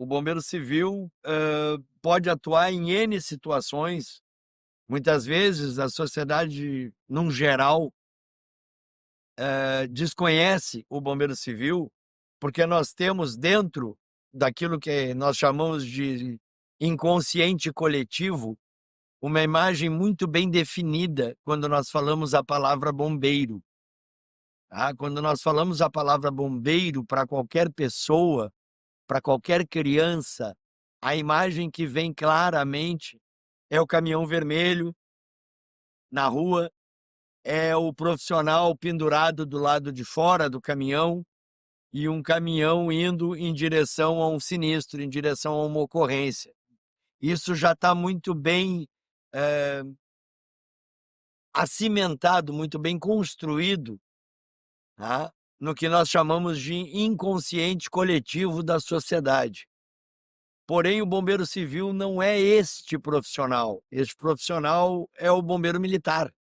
O bombeiro civil pode atuar em N situações. Muitas vezes a sociedade, num geral, desconhece o bombeiro civil, porque nós temos dentro daquilo que nós chamamos de inconsciente coletivo, uma imagem muito bem definida quando nós falamos a palavra bombeiro. Tá? Quando nós falamos a palavra bombeiro para qualquer pessoa, para qualquer criança, a imagem que vem claramente é o caminhão vermelho na rua, é o profissional pendurado do lado de fora do caminhão e um caminhão indo em direção a um sinistro, em direção a uma ocorrência. Isso já está muito bem acimentado, muito bem construído, tá? No que nós chamamos de inconsciente coletivo da sociedade. Porém, o bombeiro civil não é este profissional. Este profissional é o bombeiro militar.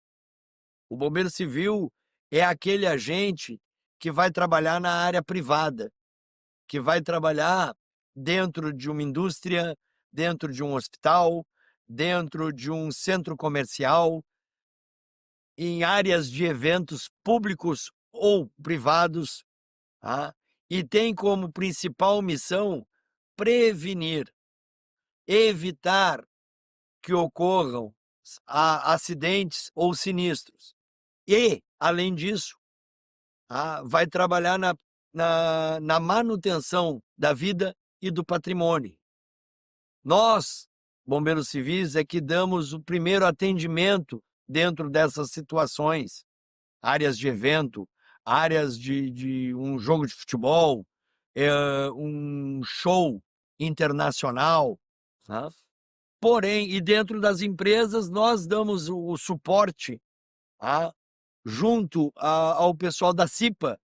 O bombeiro civil é aquele agente que vai trabalhar na área privada, que vai trabalhar dentro de uma indústria, dentro de um hospital, dentro de um centro comercial, em áreas de eventos públicos ou privados, tá? E tem como principal missão prevenir, evitar que ocorram acidentes ou sinistros. E, além disso, vai trabalhar na manutenção da vida e do patrimônio. Nós, bombeiros civis, é que damos o primeiro atendimento dentro dessas situações, áreas de evento, áreas de um jogo de futebol, um show internacional, né? Porém, e dentro das empresas, nós damos o suporte, tá? Junto ao pessoal da CIPA,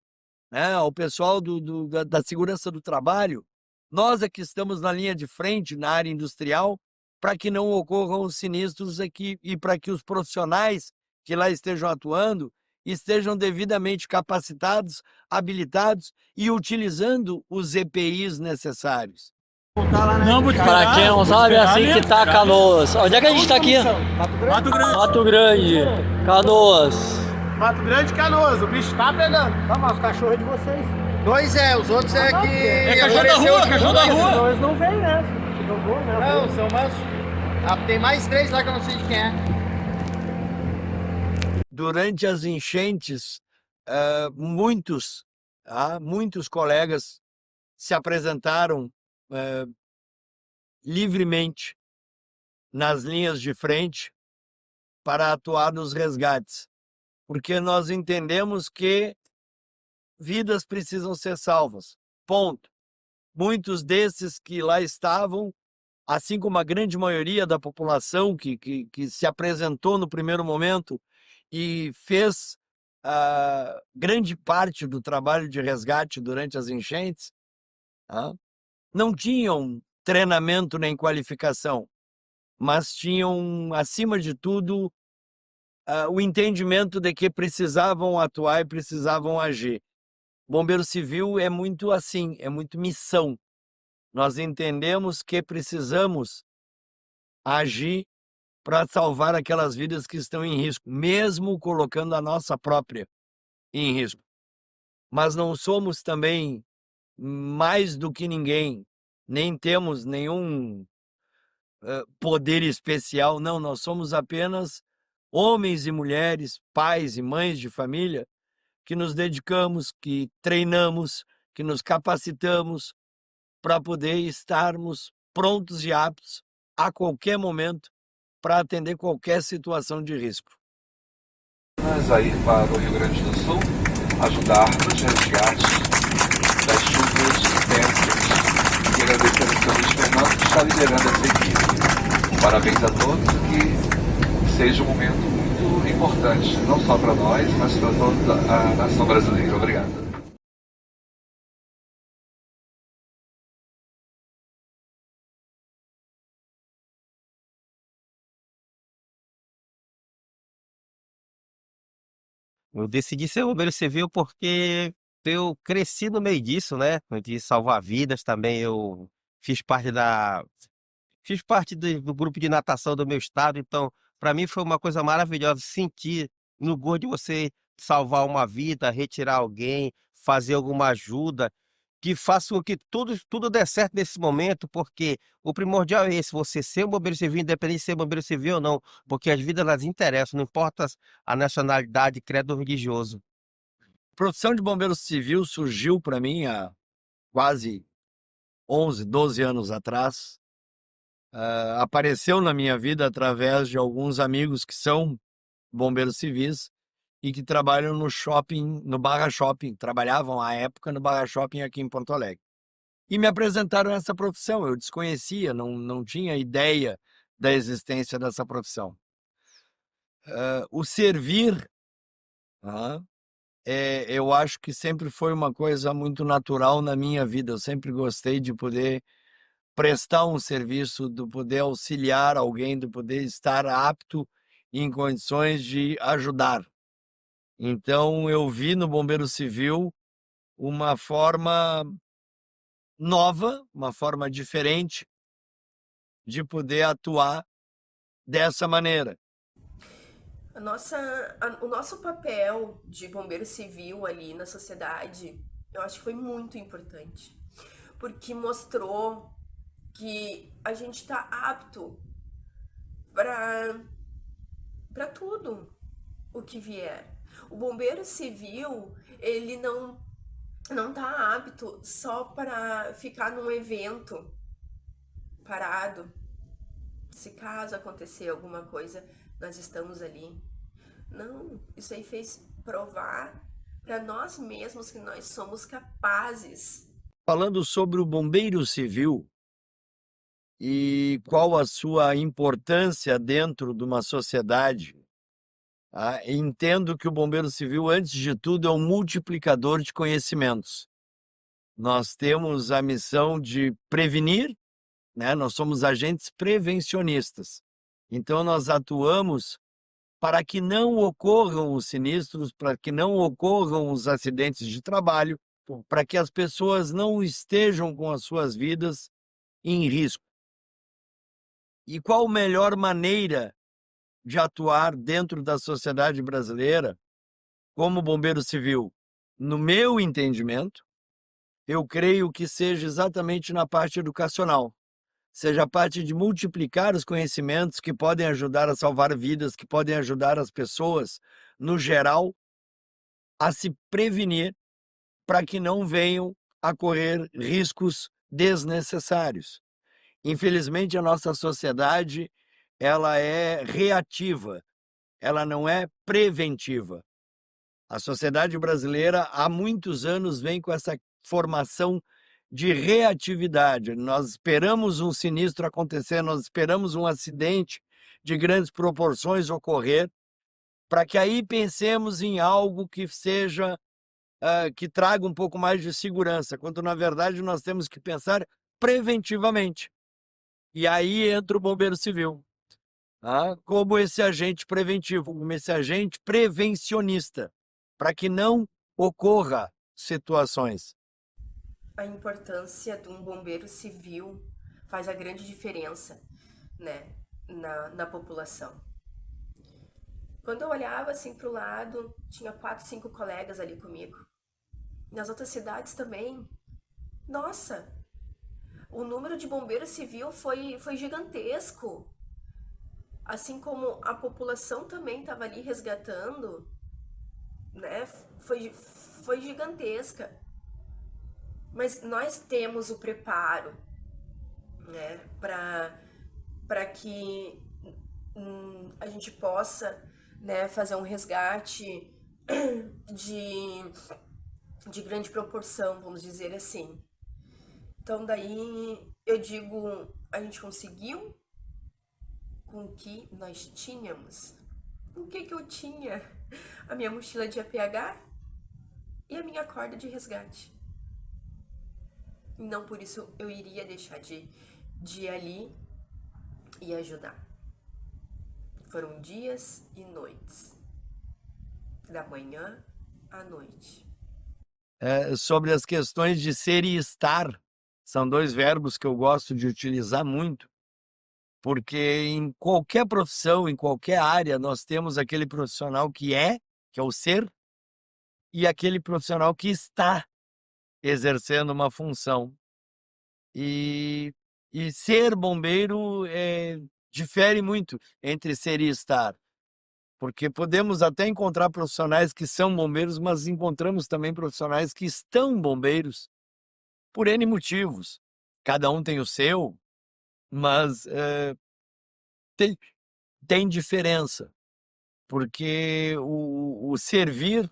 né? Ao pessoal da segurança do trabalho. Nós é que estamos na linha de frente, na área industrial, para que não ocorram sinistros aqui e para que os profissionais que lá estejam atuando estejam devidamente capacitados, habilitados e utilizando os EPIs necessários. Não, vou te Para quem não sabe, é assim que tá Canoas. Onde é que a gente tá aqui? Mato Grande. Mato Grande, Canoas. Mato Grande e Canoas, o bicho tá pegando. Tá, mas os cachorros é de vocês. Dois os outros é que... É cachorro da apareceu rua, de cachorro da rua. Então eles não vêm, né? Jogou, né? Não, são mais... tem mais três lá que eu não sei de quem é. Durante as enchentes, muitos colegas se apresentaram livremente nas linhas de frente para atuar nos resgates, porque nós entendemos que vidas precisam ser salvas, ponto. Muitos desses que lá estavam, assim como a grande maioria da população que se apresentou no primeiro momento e fez grande parte do trabalho de resgate durante as enchentes, tá? Não tinham treinamento nem qualificação, mas tinham, acima de tudo, o entendimento de que precisavam atuar e precisavam agir. Bombeiro civil é muito assim, é muito missão. Nós entendemos que precisamos agir para salvar aquelas vidas que estão em risco, mesmo colocando a nossa própria em risco. Mas não somos também mais do que ninguém, nem temos nenhum poder especial, não, nós somos apenas homens e mulheres, pais e mães de família, que nos dedicamos, que treinamos, que nos capacitamos para poder estarmos prontos e aptos a qualquer momento para atender qualquer situação de risco. A ir para o Rio Grande do Sul, ajudar nos resgates das chuvas intensas. E agradecer ao seu Luiz Fernando que está liderando essa equipe. Parabéns a todos e que seja um momento muito importante, não só para nós, mas para toda a nação brasileira. Obrigado. Eu decidi ser bombeiro civil porque eu cresci no meio disso, né? De salvar vidas também. Eu fiz parte do grupo de natação do meu estado, então, para mim foi uma coisa maravilhosa sentir no gol de você salvar uma vida, retirar alguém, fazer alguma ajuda, que faça com que tudo dê certo nesse momento, porque o primordial é esse, você ser um bombeiro civil, independente de ser bombeiro civil ou não, porque as vidas elas interessam, não importa a nacionalidade, credo religioso. A profissão de bombeiro civil surgiu para mim há quase 11, 12 anos atrás. Apareceu na minha vida através de alguns amigos que são bombeiros civis e que trabalham no shopping, no Barra Shopping, trabalhavam à época no Barra Shopping aqui em Porto Alegre. E me apresentaram essa profissão, eu desconhecia, não tinha ideia da existência dessa profissão. O servir, eu acho que sempre foi uma coisa muito natural na minha vida, eu sempre gostei de poder prestar um serviço, de poder auxiliar alguém, de poder estar apto em condições de ajudar. Então, eu vi no Bombeiro Civil uma forma nova, uma forma diferente de poder atuar dessa maneira. O nosso papel de bombeiro civil ali na sociedade, eu acho que foi muito importante, porque mostrou que a gente está apto para tudo o que vier. O bombeiro civil, ele não tá apto só para ficar num evento parado. Se caso acontecer alguma coisa, nós estamos ali. Não, isso aí fez provar para nós mesmos que nós somos capazes. Falando sobre o bombeiro civil e qual a sua importância dentro de uma sociedade, entendo que o bombeiro civil, antes de tudo, é um multiplicador de conhecimentos. Nós temos a missão de prevenir, né? Nós somos agentes prevencionistas. Então, nós atuamos para que não ocorram os sinistros, para que não ocorram os acidentes de trabalho, para que as pessoas não estejam com as suas vidas em risco. E qual a melhor maneira de atuar dentro da sociedade brasileira como bombeiro civil? No meu entendimento, eu creio que seja exatamente na parte educacional, seja a parte de multiplicar os conhecimentos que podem ajudar a salvar vidas, que podem ajudar as pessoas, no geral, a se prevenir para que não venham a correr riscos desnecessários. Infelizmente, a nossa sociedade ela é reativa, ela não é preventiva. A sociedade brasileira há muitos anos vem com essa formação de reatividade. Nós esperamos um sinistro acontecer, nós esperamos um acidente de grandes proporções ocorrer, para que aí pensemos em algo que seja, que traga um pouco mais de segurança, quando na verdade nós temos que pensar preventivamente. E aí entra o bombeiro civil, como esse agente preventivo, como esse agente prevencionista, para que não ocorra situações. A importância de um bombeiro civil faz a grande diferença, né, na população. Quando eu olhava assim para o lado, tinha 4, 5 colegas ali comigo. Nas outras cidades também. Nossa, o número de bombeiro civil foi gigantesco. Assim como a população também estava ali resgatando, né? Foi gigantesca. Mas nós temos o preparo, né? Para que a gente possa, né, fazer um resgate de grande proporção, vamos dizer assim. Então daí eu digo, a gente conseguiu com o que nós tínhamos. O que eu tinha? A minha mochila de APH e a minha corda de resgate. E não por isso eu iria deixar de ir ali e ajudar. Foram dias e noites, da manhã à noite. Sobre as questões de ser e estar São dois verbos que eu gosto de utilizar muito, porque em qualquer profissão, em qualquer área, nós temos aquele profissional que é o ser, e aquele profissional que está exercendo uma função. E ser bombeiro difere muito entre ser e estar, porque podemos até encontrar profissionais que são bombeiros, mas encontramos também profissionais que estão bombeiros por N motivos. Cada um tem o seu, mas tem diferença, porque o servir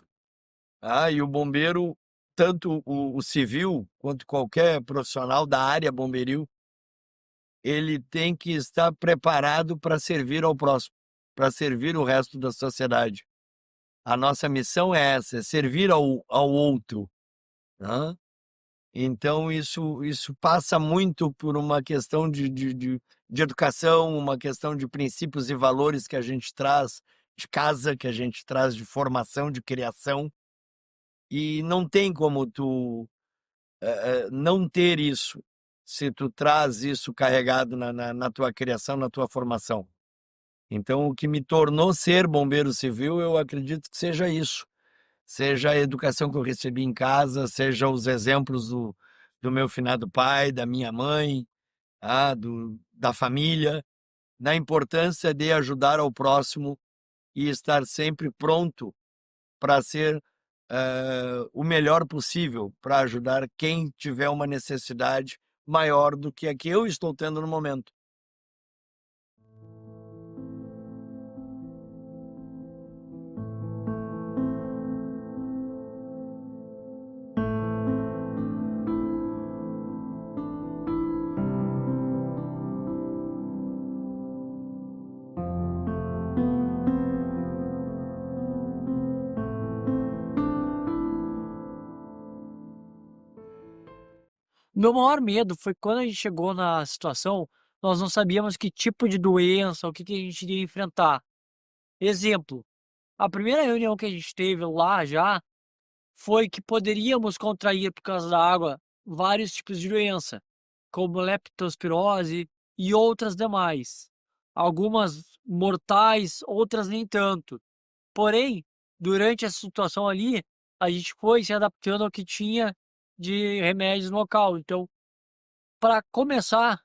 e o bombeiro, tanto o civil quanto qualquer profissional da área bomberil, ele tem que estar preparado para servir ao próximo, para servir o resto da sociedade. A nossa missão é essa, é servir ao outro, né? Então isso passa muito por uma questão de educação, uma questão de princípios e valores que a gente traz de casa, que a gente traz de formação, de criação, e não tem como tu não ter isso, se tu traz isso carregado na tua criação, na tua formação. Então, o que me tornou ser bombeiro civil, eu acredito que seja isso. Seja a educação que eu recebi em casa, seja os exemplos do meu finado pai, da minha mãe, da família, da importância de ajudar ao próximo e estar sempre pronto para ser o melhor possível, para ajudar quem tiver uma necessidade maior do que a que eu estou tendo no momento. Meu maior medo foi quando a gente chegou na situação, nós não sabíamos que tipo de doença, o que que a gente iria enfrentar. Exemplo, a primeira reunião que a gente teve lá já foi que poderíamos contrair por causa da água vários tipos de doença, como leptospirose e outras demais. Algumas mortais, outras nem tanto. Porém, durante essa situação ali, a gente foi se adaptando ao que tinha de remédios no local. Então, para começar,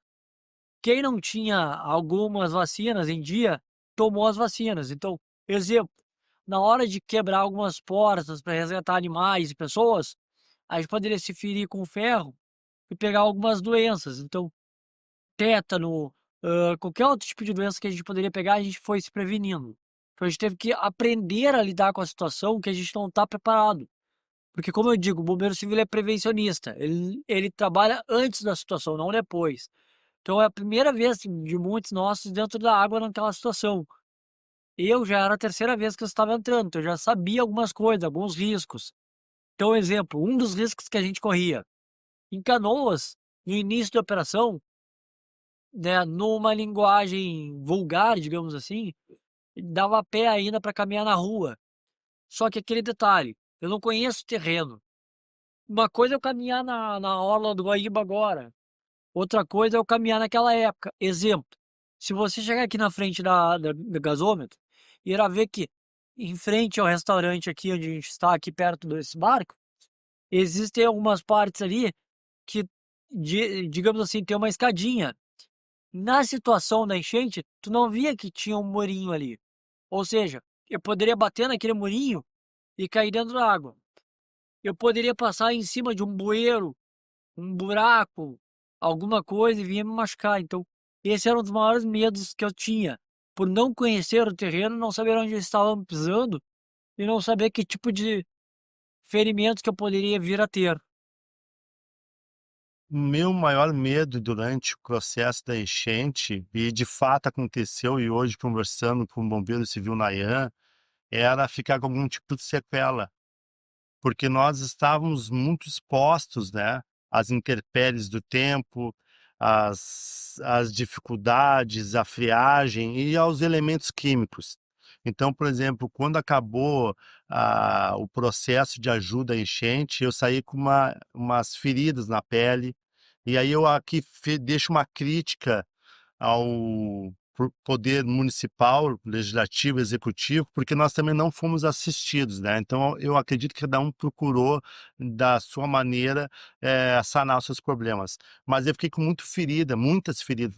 quem não tinha algumas vacinas em dia, tomou as vacinas. Então, exemplo, na hora de quebrar algumas portas para resgatar animais e pessoas, a gente poderia se ferir com ferro e pegar algumas doenças. Então, tétano, qualquer outro tipo de doença que a gente poderia pegar, a gente foi se prevenindo. Então, a gente teve que aprender a lidar com a situação que a gente não está preparado. Porque, como eu digo, o bombeiro civil é prevencionista. Ele trabalha antes da situação, não depois. Então, é a primeira vez de muitos nossos dentro da água naquela situação. Eu já era a terceira vez que eu estava entrando, então eu já sabia algumas coisas, alguns riscos. Então, exemplo, um dos riscos que a gente corria. Em Canoas, no início da operação, né, numa linguagem vulgar, digamos assim, dava pé ainda para caminhar na rua. Só que aquele detalhe, eu não conheço o terreno. Uma coisa é eu caminhar na orla do Guaíba agora, outra coisa é eu caminhar naquela época. Exemplo, se você chegar aqui na frente do gasômetro, irá ver que em frente ao restaurante aqui onde a gente está, aqui perto desse barco, existem algumas partes ali que, digamos assim, tem uma escadinha. Na situação da enchente, tu não via que tinha um murinho ali. Ou seja, eu poderia bater naquele murinho e cair dentro da água. Eu poderia passar em cima de um bueiro, um buraco, alguma coisa e vinha me machucar. Então, esse era um dos maiores medos que eu tinha, por não conhecer o terreno, não saber onde eu estava pisando e não saber que tipo de ferimentos que eu poderia vir a ter. O meu maior medo durante o processo da enchente, e de fato aconteceu, e hoje conversando com o bombeiro civil Nayan, era ficar com algum tipo de sequela, porque nós estávamos muito expostos, né, às intempéries do tempo, às dificuldades, à friagem e aos elementos químicos. Então, por exemplo, quando acabou o processo de ajuda à enchente, eu saí com umas feridas na pele E aí eu aqui deixo uma crítica ao poder municipal, legislativo, executivo, porque nós também não fomos assistidos, né? Então eu acredito que cada um procurou da sua maneira sanar os seus problemas. Mas eu fiquei com muitas feridas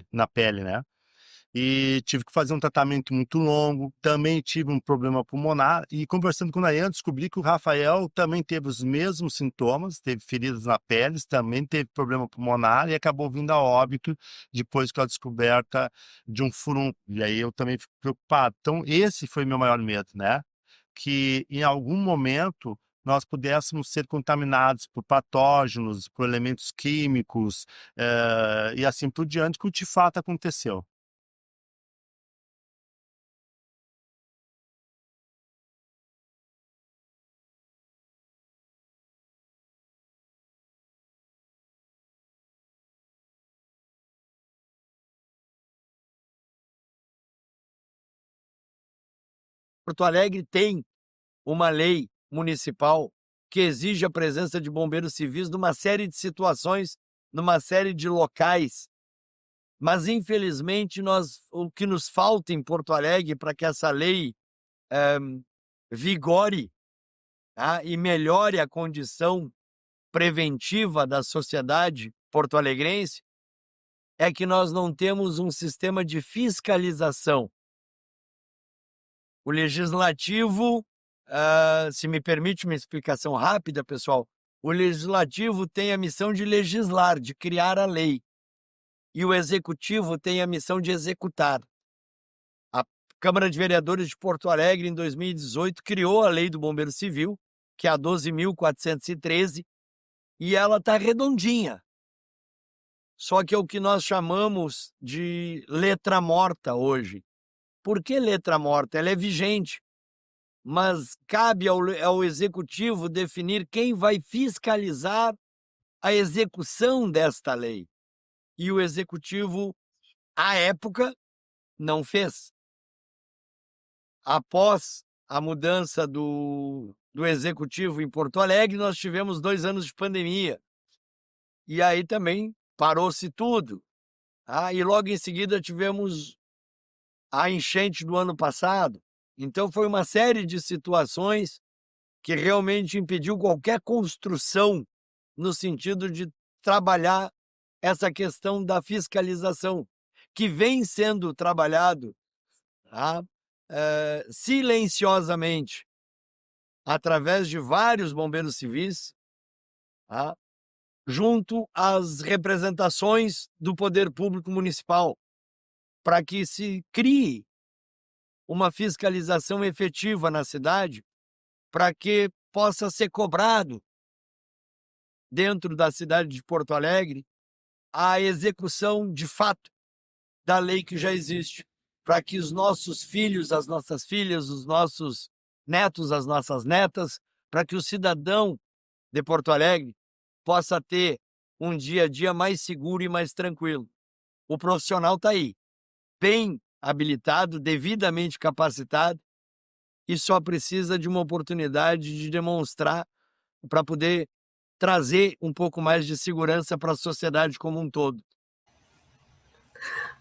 na pele, né? E tive que fazer um tratamento muito longo, também tive um problema pulmonar, e conversando com o Nayan, descobri que o Rafael também teve os mesmos sintomas, teve feridas na pele, também teve problema pulmonar, e acabou vindo a óbito depois com a descoberta de um furúnculo, e aí eu também fico preocupado. Então esse foi meu maior medo, né? Que em algum momento nós pudéssemos ser contaminados por patógenos, por elementos químicos, e assim por diante, que de fato aconteceu. Porto Alegre tem uma lei municipal que exige a presença de bombeiros civis numa série de situações, numa série de locais. Mas, infelizmente, o que nos falta em Porto Alegre para que essa lei vigore, tá, e melhore a condição preventiva da sociedade porto-alegrense, é que nós não temos um sistema de fiscalização. O legislativo, se me permite uma explicação rápida, pessoal, o legislativo tem a missão de legislar, de criar a lei, e o executivo tem a missão de executar. A Câmara de Vereadores de Porto Alegre, em 2018, criou a Lei do Bombeiro Civil, que é a 12.413, e ela está redondinha. Só que é o que nós chamamos de letra morta hoje. Por que letra morta? Ela é vigente, mas cabe ao executivo definir quem vai fiscalizar a execução desta lei. E o executivo, à época, não fez. Após a mudança do executivo em Porto Alegre, nós tivemos 2 anos de pandemia. E aí também parou-se tudo. E logo em seguida tivemos a enchente do ano passado. Então foi uma série de situações que realmente impediu qualquer construção no sentido de trabalhar essa questão da fiscalização, que vem sendo trabalhado silenciosamente através de vários bombeiros civis, junto às representações do poder público municipal, para que se crie uma fiscalização efetiva na cidade, para que possa ser cobrado dentro da cidade de Porto Alegre a execução de fato da lei que já existe, para que os nossos filhos, as nossas filhas, os nossos netos, as nossas netas, para que o cidadão de Porto Alegre possa ter um dia a dia mais seguro e mais tranquilo. O profissional está aí, bem habilitado, devidamente capacitado, e só precisa de uma oportunidade de demonstrar para poder trazer um pouco mais de segurança para a sociedade como um todo.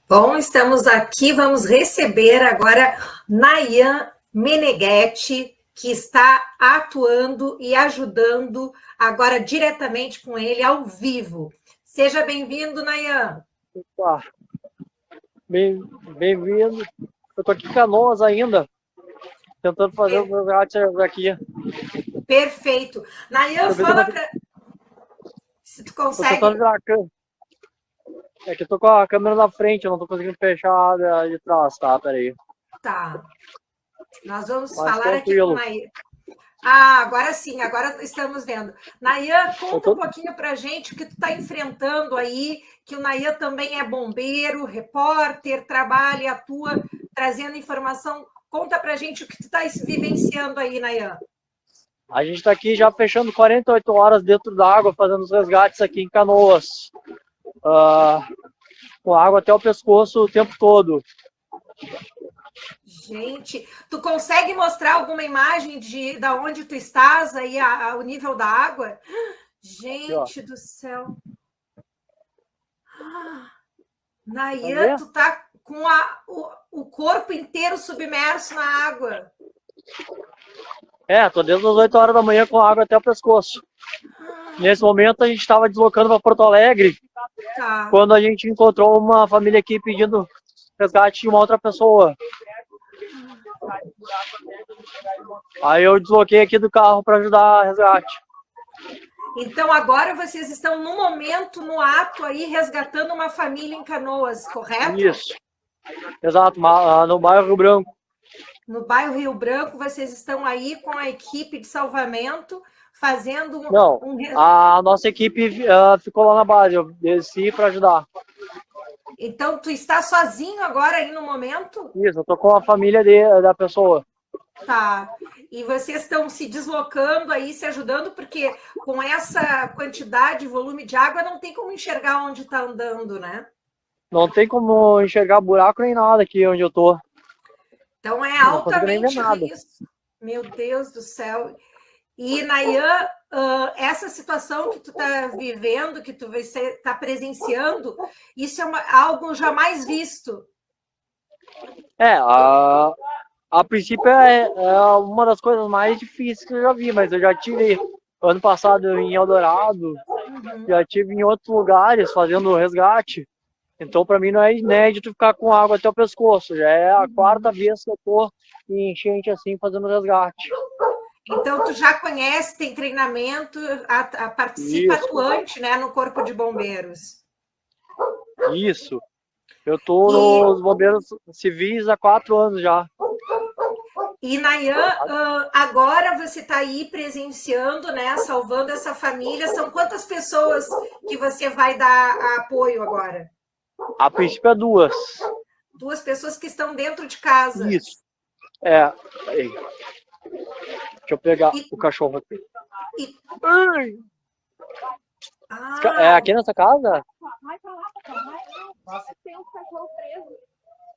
Bom, estamos aqui, vamos receber agora Nayan Meneghetti, que está atuando e ajudando agora diretamente com ele ao vivo. Seja bem-vindo, Nayan. Opa. Bem-vindo. Eu estou aqui em Canoas ainda, tentando fazer o resgate aqui. Perfeito. Nayan, fala para... Se tu consegue... É que eu tô com a câmera na frente, eu não tô conseguindo fechar de trás, tá? Peraí. Tá. Nós vamos Mas falar tranquilo. aqui com Nayan. Agora sim, agora estamos vendo. Nayan, conta um pouquinho pra gente o que tu tá enfrentando aí, que o Nayan também é bombeiro, repórter, trabalha e atua trazendo informação. Conta pra gente o que tu tá vivenciando aí, Nayan. A gente tá aqui já fechando 48 horas dentro da água, fazendo os resgates aqui em Canoas. Com água até o pescoço o tempo todo. Gente, tu consegue mostrar alguma imagem da onde tu estás aí, o nível da água? Gente do céu. Nayan, tu tá com o corpo inteiro submerso na água. Tô desde as 8 horas da manhã com água até o pescoço. Nesse momento a gente estava deslocando para Porto Alegre, Tá. quando a gente encontrou uma família aqui pedindo resgate de uma outra pessoa. Aí eu desloquei aqui do carro para ajudar a resgate. Então agora vocês estão no momento, no ato aí, resgatando uma família em Canoas, correto? Isso. Exato, no bairro Rio Branco. No bairro Rio Branco, vocês estão aí com a equipe de salvamento fazendo Não, a nossa equipe ficou lá na base, eu desci para ajudar. Então, tu está sozinho agora aí no momento? Isso, eu tô com a família da pessoa. Tá. E vocês estão se deslocando aí, se ajudando, porque com essa quantidade, volume de água, não tem como enxergar onde está andando, né? Não tem como enxergar buraco nem nada aqui onde eu tô. Então é Não consigo nem ver altamente nada. risco. Meu Deus do céu. E, Nayan, essa situação que tu está vivendo, que tu está presenciando, isso é algo jamais visto. A princípio é uma das coisas mais difíceis que eu já vi, mas eu já tive ano passado em Eldorado, já tive em outros lugares fazendo resgate. Então, para mim, não é inédito ficar com água até o pescoço. Já é a quarta vez que eu tô em enchente assim, fazendo resgate. Então, tu já conhece, tem treinamento, participa Isso. atuante, né, no Corpo de Bombeiros. Isso. Eu tô nos bombeiros civis há 4 anos já. E, Nayan, agora você está aí presenciando, né, salvando essa família. São quantas pessoas que você vai dar apoio agora? A princípio é 2. 2 pessoas que estão dentro de casa. Isso. Aí. Deixa eu pegar o cachorro aqui. É aqui nessa casa?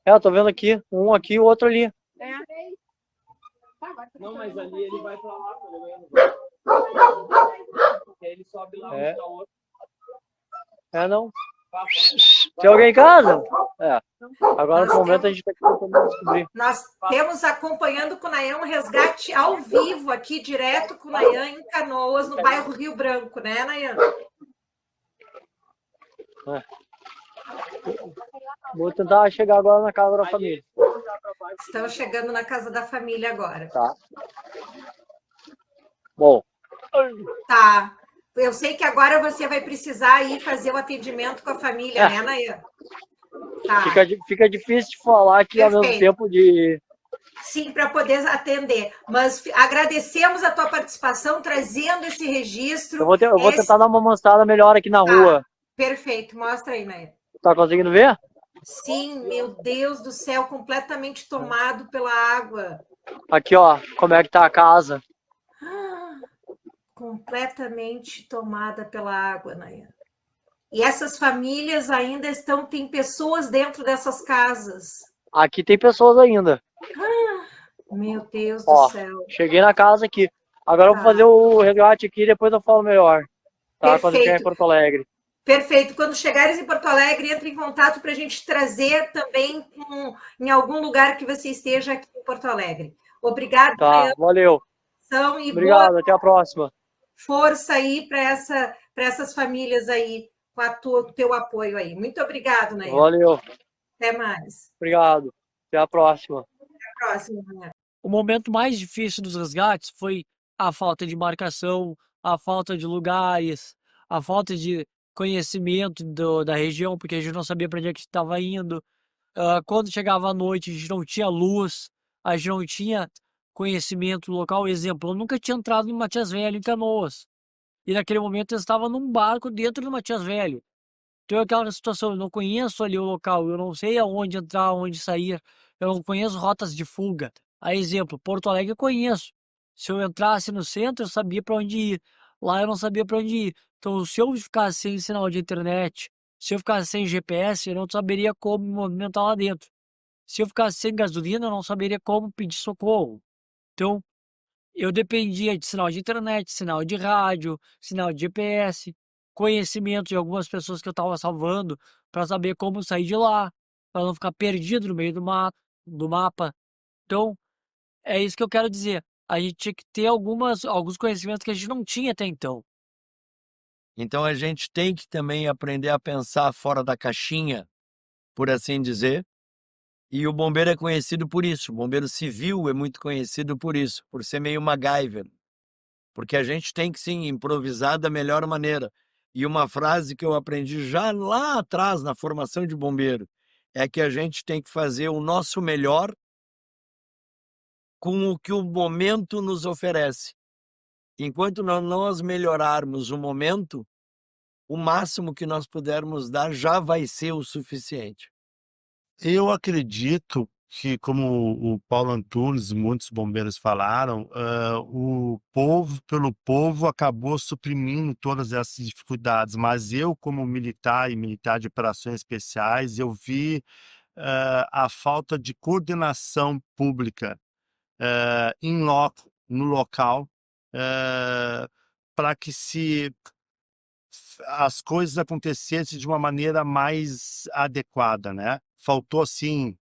Eu tô vendo aqui. Um aqui e o outro ali. Não, mas ali ele vai pra lá, ele sobe lá, É. outro. Não. Tem alguém em casa? Agora no momento a gente tá tentando descobrir. Nós temos acompanhando com o Nayan um resgate ao vivo aqui, direto com o Nayan em Canoas, no bairro Rio Branco, né, Nayan? Vou tentar chegar agora na casa da família. Estamos chegando na casa da família agora. Tá. Bom. Tá. Eu sei que agora você vai precisar ir fazer o atendimento com a família, né, Nayan? Tá. Fica difícil de falar aqui ao mesmo tempo de... Sim, para poder atender. Mas agradecemos a tua participação, trazendo esse registro. Eu vou tentar dar uma mostrada melhor aqui na rua. Perfeito. Mostra aí, Nayan. Tá conseguindo ver? Sim, meu Deus do céu, completamente tomado pela água. Aqui, ó, como é que tá a casa. Completamente tomada pela água, Nayan. E essas famílias ainda tem pessoas dentro dessas casas. Aqui tem pessoas ainda. Meu Deus do céu. Cheguei na casa aqui. Agora eu vou fazer o resgate aqui e depois eu falo melhor. Tá? Perfeito. Quando eu chegar em Porto Alegre. Perfeito. Quando chegares em Porto Alegre, entre em contato para a gente trazer também em algum lugar que você esteja aqui em Porto Alegre. Obrigada. Tá, valeu. E obrigado, até a próxima. Força aí para essas famílias aí, com o teu apoio aí. Muito obrigado, Nayan. Valeu. Até mais. Obrigado. Até a próxima. Até a próxima, Nayan. O momento mais difícil dos resgates foi a falta de marcação, a falta de lugares, a falta de conhecimento da região, porque a gente não sabia para onde é que estava indo. Quando chegava à noite, a gente não tinha luz, a gente não tinha conhecimento local. Exemplo, eu nunca tinha entrado em Matias Velho, em Canoas. E naquele momento eu estava num barco dentro do Matias Velho. Então, aquela situação, eu não conheço ali o local, eu não sei aonde entrar, aonde sair, eu não conheço rotas de fuga. A exemplo, Porto Alegre eu conheço. Se eu entrasse no centro, eu sabia para onde ir. Lá eu não sabia para onde ir. Então, se eu ficasse sem sinal de internet, se eu ficasse sem GPS, eu não saberia como me movimentar lá dentro. Se eu ficasse sem gasolina, eu não saberia como pedir socorro. Então, eu dependia de sinal de internet, sinal de rádio, sinal de GPS. conhecimento de algumas pessoas que eu estava salvando para saber como sair de lá, para não ficar perdido no meio do mapa. Então, é isso que eu quero dizer. A gente tinha que ter alguns conhecimentos que a gente não tinha até então. Então a gente tem que também aprender a pensar fora da caixinha, por assim dizer. E o bombeiro é conhecido por isso. O bombeiro civil é muito conhecido por isso, por ser meio MacGyver. Porque a gente tem que sim improvisar da melhor maneira. E uma frase que eu aprendi já lá atrás na formação de bombeiro é que a gente tem que fazer o nosso melhor com o que o momento nos oferece. Enquanto nós melhorarmos o momento, o máximo que nós pudermos dar já vai ser o suficiente. Eu acredito que, como o Paulo Antunes, muitos bombeiros falaram, o povo, pelo povo, acabou suprimindo todas essas dificuldades. Mas eu, como militar e militar de operações especiais, eu vi a falta de coordenação pública in loco, no local, para que as coisas acontecessem de uma maneira mais adequada, né? Faltou assim,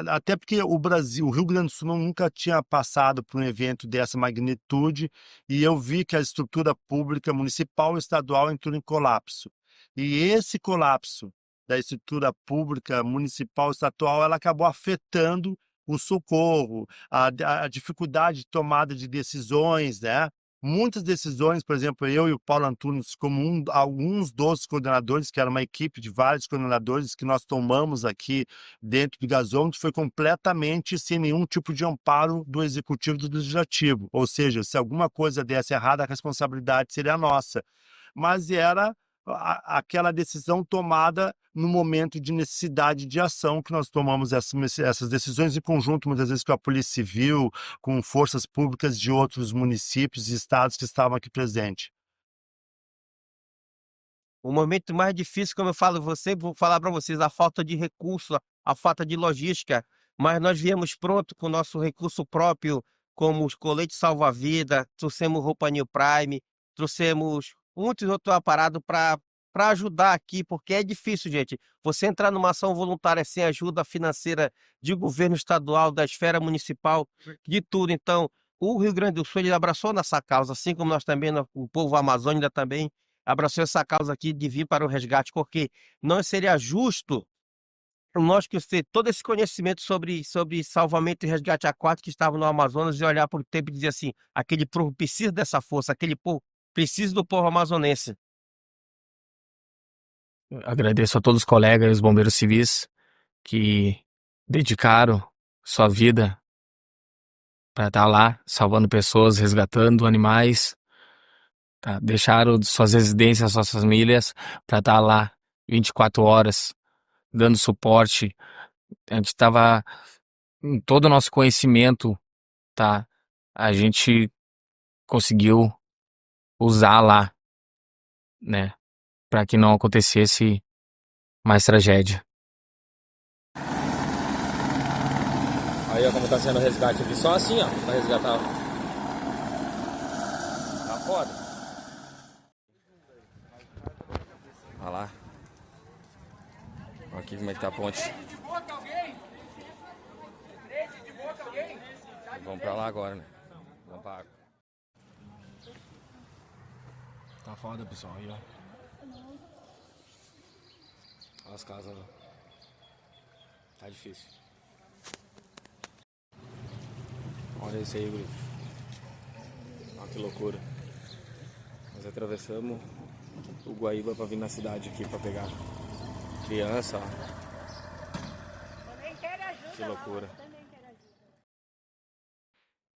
até porque o Brasil, o Rio Grande do Sul nunca tinha passado por um evento dessa magnitude e eu vi que a estrutura pública municipal e estadual entrou em colapso. E esse colapso da estrutura pública municipal e estadual, ela acabou afetando o socorro, a dificuldade de tomada de decisões, né? Muitas decisões, por exemplo, eu e o Paulo Antunes, como alguns dos coordenadores, que era uma equipe de vários coordenadores que nós tomamos aqui dentro do gasômetro, foi completamente sem nenhum tipo de amparo do Executivo e do Legislativo. Ou seja, se alguma coisa desse errada, a responsabilidade seria nossa. Mas era aquela decisão tomada no momento de necessidade de ação que nós tomamos essas decisões em conjunto, muitas vezes com a Polícia Civil, com forças públicas de outros municípios e estados que estavam aqui presentes. O momento mais difícil, como eu falo, vou falar para vocês, a falta de recurso, a falta de logística, mas nós viemos pronto com o nosso recurso próprio, como os coletes salva-vida, trouxemos roupa New Prime, trouxemos muitos outros aparatos para ajudar aqui, porque é difícil, gente. Você entrar numa ação voluntária sem ajuda financeira de governo estadual, da esfera municipal, de tudo. Então, o Rio Grande do Sul ele abraçou nossa causa, assim como nós também, o povo amazônica também abraçou essa causa aqui de vir para o resgate, porque não seria justo nós que ter todo esse conhecimento sobre salvamento e resgate aquático que estava no Amazonas e olhar para o tempo e dizer assim, aquele povo precisa dessa força, aquele povo precisa do povo amazonense. Agradeço a todos os colegas e os bombeiros civis que dedicaram sua vida para estar lá salvando pessoas, resgatando animais, tá? Deixaram suas residências, suas famílias para estar lá 24 horas dando suporte. A gente estava em todo o nosso conhecimento, tá? A gente conseguiu usar lá, né? Para que não acontecesse mais tragédia. Aí, ó, como tá sendo o resgate aqui. Só assim, ó, pra resgatar. Tá foda. Olha lá. Olha aqui como é que tá a ponte. Vamos pra lá agora, né? Vamos pra água. Tá foda, pessoal. Aí, ó. Olha as casas, ó. Tá difícil. Olha isso aí, guri. Olha que loucura. Nós atravessamos o Guaíba pra vir na cidade aqui pra pegar criança, ó. Que loucura.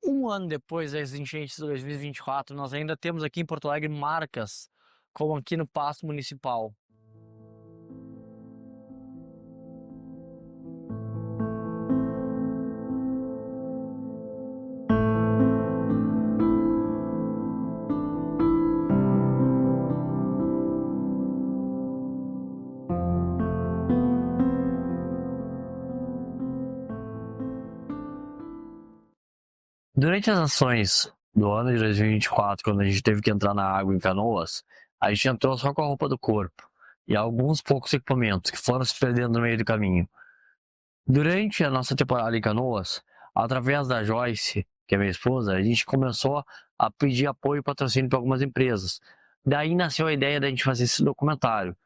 Um ano depois das enchentes de 2024, nós ainda temos aqui em Porto Alegre marcas, como aqui no Paço Municipal. Durante as ações do ano de 2024, quando a gente teve que entrar na água em Canoas, A gente entrou só com a roupa do corpo e alguns poucos equipamentos que foram se perdendo no meio do caminho. Durante a nossa temporada em Canoas, através da Joyce, que é minha esposa, a gente começou a pedir apoio e patrocínio para algumas empresas. Daí nasceu a ideia da gente fazer esse documentário.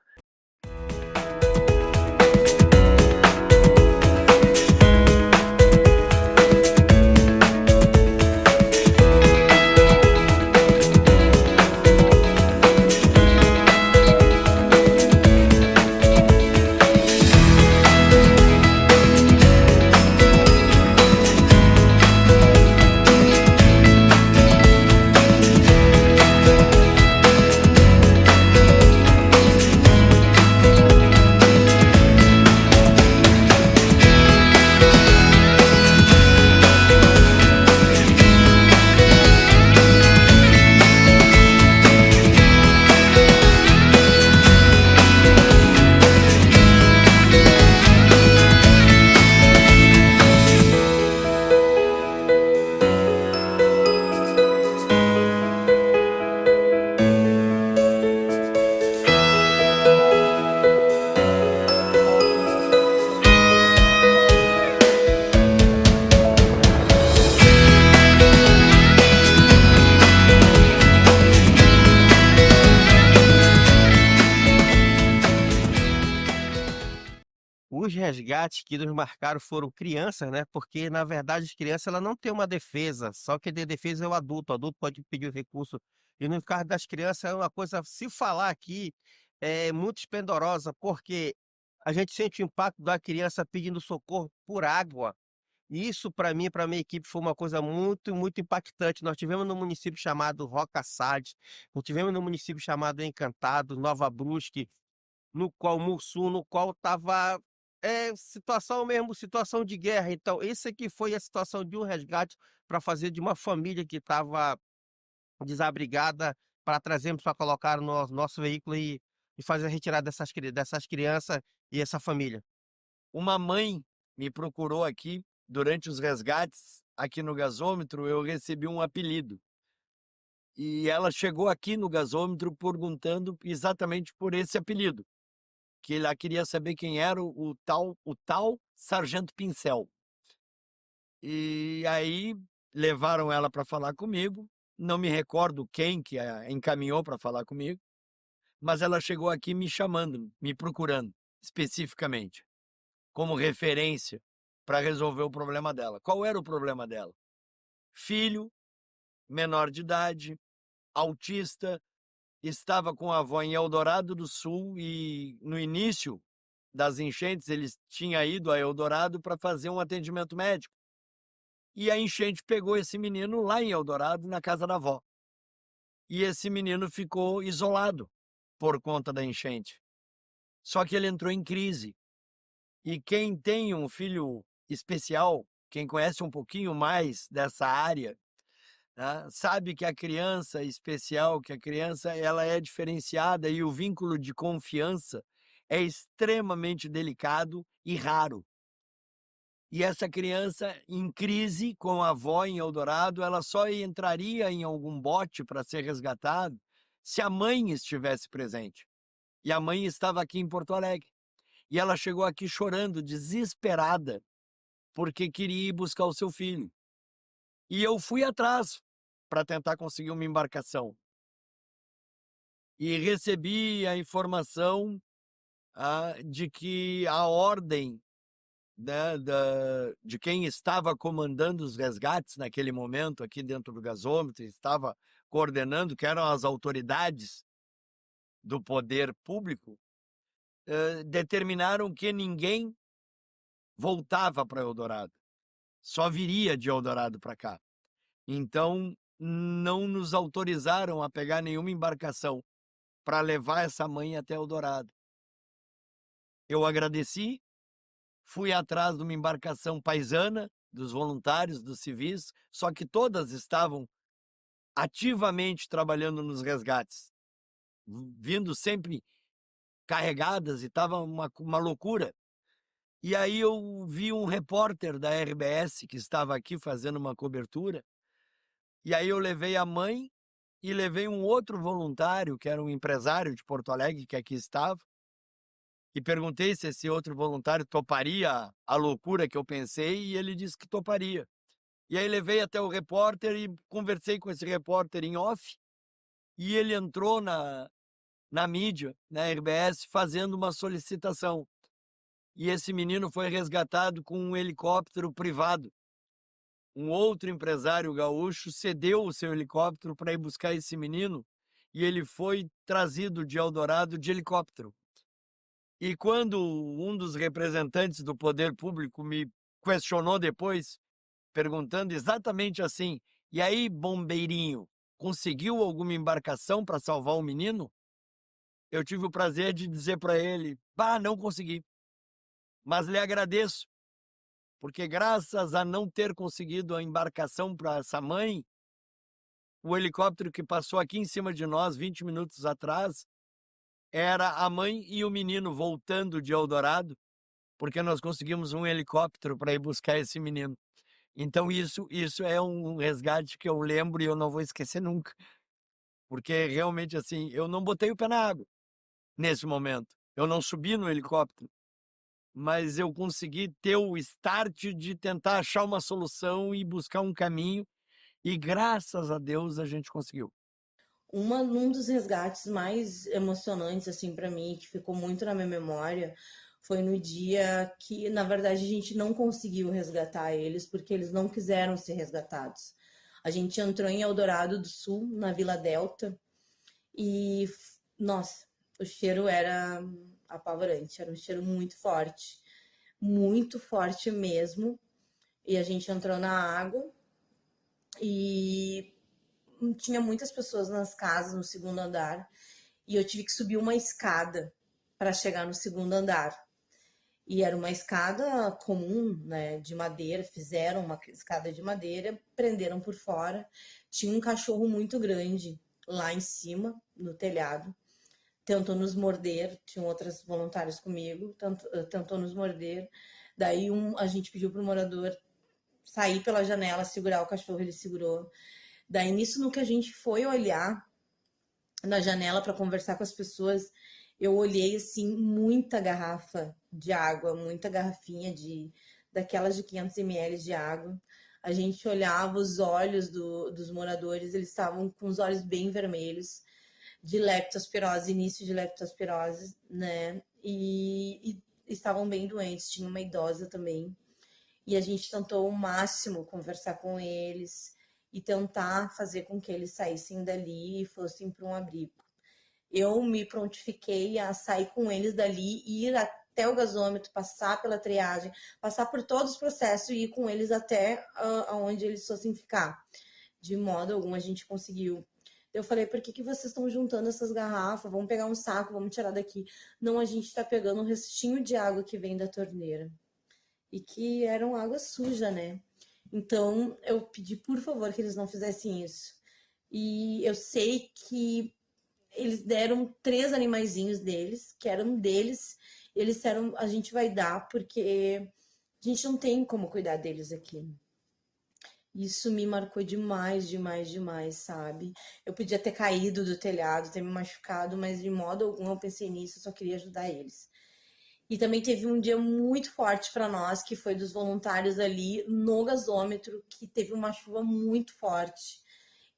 Os resgates que nos marcaram foram crianças, né? Porque, na verdade, as crianças ela não tem uma defesa, só quem tem defesa é o adulto pode pedir o recurso. E no caso das crianças é uma coisa, se falar aqui, é muito esplendorosa, porque a gente sente o impacto da criança pedindo socorro por água. E isso, para mim, para minha equipe, foi uma coisa muito, muito impactante. Nós tivemos no município chamado Rocassade, nós tivemos no município chamado Encantado, Nova Brusque, no qual Mussum, no qual estava situação mesmo, situação de guerra. Então, esse aqui foi a situação de um resgate para fazer de uma família que estava desabrigada, para trazermos para colocar no nosso veículo e fazer a retirada dessas crianças e essa família. Uma mãe me procurou aqui durante os resgates, aqui no gasômetro, eu recebi um apelido. E ela chegou aqui no gasômetro perguntando exatamente por esse apelido, que ela queria saber quem era o tal Sargento Pincel. E aí levaram ela para falar comigo, não me recordo quem que a encaminhou para falar comigo, mas ela chegou aqui me chamando, me procurando especificamente, como referência para resolver o problema dela. Qual era o problema dela? Filho, menor de idade, autista, estava com a avó em Eldorado do Sul e no início das enchentes eles tinham ido a Eldorado para fazer um atendimento médico. E a enchente pegou esse menino lá em Eldorado, na casa da avó. E esse menino ficou isolado por conta da enchente. Só que ele entrou em crise. E quem tem um filho especial, quem conhece um pouquinho mais dessa área, né, sabe que a criança especial, que a criança ela é diferenciada e o vínculo de confiança é extremamente delicado e raro. E essa criança em crise com a avó em Eldorado, ela só entraria em algum bote para ser resgatado se a mãe estivesse presente. E a mãe estava aqui em Porto Alegre. E ela chegou aqui chorando, desesperada, porque queria ir buscar o seu filho. E eu fui atrás para tentar conseguir uma embarcação. E recebi a informação de que a ordem, né, de quem estava comandando os resgates naquele momento aqui dentro do gasômetro, estava coordenando, que eram as autoridades do poder público, determinaram que ninguém voltava para Eldorado, só viria de Eldorado para cá. Então, não nos autorizaram a pegar nenhuma embarcação para levar essa mãe até Eldorado. Eu agradeci, fui atrás de uma embarcação paisana, dos voluntários, dos civis, só que todas estavam ativamente trabalhando nos resgates, vindo sempre carregadas e estava uma loucura. E aí eu vi um repórter da RBS que estava aqui fazendo uma cobertura, e aí eu levei a mãe e levei um outro voluntário, que era um empresário de Porto Alegre, que aqui estava, e perguntei se esse outro voluntário toparia a loucura que eu pensei, e ele disse que toparia. E aí levei até o repórter e conversei com esse repórter em off, e ele entrou na mídia, na RBS, fazendo uma solicitação. E esse menino foi resgatado com um helicóptero privado. Um outro empresário gaúcho cedeu o seu helicóptero para ir buscar esse menino, e ele foi trazido de Eldorado de helicóptero. E quando um dos representantes do poder público me questionou depois, perguntando exatamente assim: e aí, bombeirinho, conseguiu alguma embarcação para salvar o menino? Eu tive o prazer de dizer para ele: bah, não consegui. Mas lhe agradeço, porque graças a não ter conseguido a embarcação para essa mãe, o helicóptero que passou aqui em cima de nós 20 minutos atrás era a mãe e o menino voltando de Eldorado, porque nós conseguimos um helicóptero para ir buscar esse menino. Então isso é um resgate que eu lembro e eu não vou esquecer nunca, porque realmente assim, eu não botei o pé na água nesse momento, eu não subi no helicóptero, mas eu consegui ter o start de tentar achar uma solução e buscar um caminho, e graças a Deus a gente conseguiu. Um dos resgates mais emocionantes, assim, para mim, que ficou muito na minha memória, foi no dia que, na verdade, a gente não conseguiu resgatar eles, porque eles não quiseram ser resgatados. A gente entrou em Eldorado do Sul, na Vila Delta, e, nossa, o cheiro era apavorante, era um cheiro muito forte mesmo. E a gente entrou na água e tinha muitas pessoas nas casas no segundo andar, e eu tive que subir uma escada para chegar no segundo andar. E era uma escada comum, né, de madeira, fizeram uma escada de madeira, prenderam por fora. Tinha um cachorro muito grande lá em cima, no telhado, tentou nos morder, tinham outros voluntários comigo, tentou nos morder. Daí a gente pediu pro morador sair pela janela, segurar o cachorro, ele segurou. Daí nisso, no que a gente foi olhar na janela para conversar com as pessoas, eu olhei assim muita garrafa de água, muita garrafinha daquelas de 500 ml de água. A gente olhava os olhos dos moradores, eles estavam com os olhos bem vermelhos, de leptospirose, início de leptospirose, né? E estavam bem doentes, tinha uma idosa também. E a gente tentou ao máximo conversar com eles e tentar fazer com que eles saíssem dali e fossem para um abrigo. Eu me prontifiquei a sair com eles dali, ir até o gasômetro, passar pela triagem, passar por todos os processos e ir com eles até onde eles fossem ficar. De modo algum a gente conseguiu. Eu falei: por que vocês estão juntando essas garrafas? Vamos pegar um saco, vamos tirar daqui. Não, a gente está pegando um restinho de água que vem da torneira. E que eram água suja, né? Então, eu pedi, por favor, que eles não fizessem isso. E eu sei que eles deram 3 animaizinhos deles, que eram deles. Eles disseram: a gente vai dar, porque a gente não tem como cuidar deles aqui. Isso me marcou demais, sabe? Eu podia ter caído do telhado, ter me machucado, mas de modo algum eu pensei nisso, eu só queria ajudar eles. E também teve um dia muito forte para nós, que foi dos voluntários ali no gasômetro, que teve uma chuva muito forte.